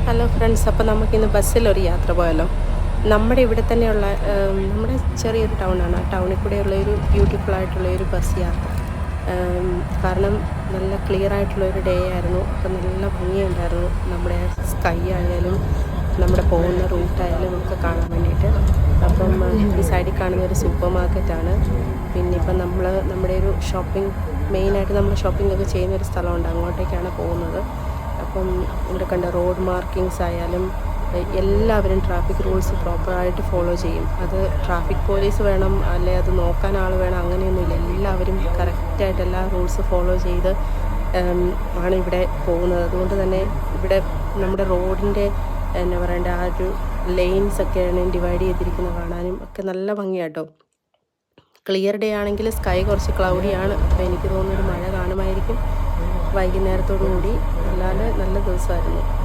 Hello friends, അപ്പോൾ നമുക്കിന്ന് ബസ്സിലൊരു യാത്ര പോയാലോ? നമ്മുടെ ഇവിടെ തന്നെയുള്ള നമ്മുടെ ചെറിയൊരു ടൗണാണ്. ആ ടൗണിൽ കൂടെയുള്ള ഒരു ബ്യൂട്ടിഫുൾ ആയിട്ടുള്ള ഒരു ബസ് യാത്ര. കാരണം നല്ല ക്ലിയർ ആയിട്ടുള്ളൊരു ഡേ ആയിരുന്നു. അപ്പോൾ നല്ല ഭംഗിയുണ്ടായിരുന്നു. നമ്മുടെ സ്കൈ ആയാലും നമ്മുടെ പോകുന്ന റൂട്ടായാലും ഒക്കെ കാണാൻ വേണ്ടിയിട്ട്. അപ്പം ഈ സൈഡിൽ കാണുന്ന ഒരു സൂപ്പർ മാർക്കറ്റാണ്. പിന്നെ ഇപ്പം നമ്മുടെ ഒരു ഷോപ്പിംഗ്, മെയിനായിട്ട് നമ്മൾ ഷോപ്പിംഗ് ഒക്കെ ചെയ്യുന്ന ഒരു സ്ഥലമുണ്ട്, അങ്ങോട്ടേക്കാണ് പോകുന്നത്. അപ്പം ഇവിടെ കണ്ട റോഡ് മാർക്കിങ്സ് ആയാലും എല്ലാവരും ട്രാഫിക് റൂൾസ് പ്രോപ്പറായിട്ട് ഫോളോ ചെയ്യും. അത് ട്രാഫിക് പോലീസ് വേണം, അല്ലെ അത് നോക്കാൻ ആൾ വേണം, അങ്ങനെയൊന്നുമില്ല. എല്ലാവരും കറക്റ്റായിട്ട് എല്ലാ റൂൾസ് ഫോളോ ചെയ്ത് ആണ് ഇവിടെ പോകുന്നത്. അതുകൊണ്ട് തന്നെ ഇവിടെ നമ്മുടെ റോഡിൻ്റെ എന്നാ പറയണ്ട ആ ഒരു ലെയിൻസൊക്കെയാണ് ഡിവൈഡ് ചെയ്തിരിക്കുന്നത്. കാണാനും ഒക്കെ നല്ല ഭംഗിയാട്ടോ. ക്ലിയർ ഡേ ആണെങ്കിൽ സ്കൈ കുറച്ച് ക്ലൗഡിയാണ്. അപ്പോൾ എനിക്ക് തോന്നുന്നൊരു മഴ കാണുമായിരിക്കും വൈകുന്നേരത്തോടു കൂടി. അല്ലാതെ നല്ല ദിവസമായിരുന്നു.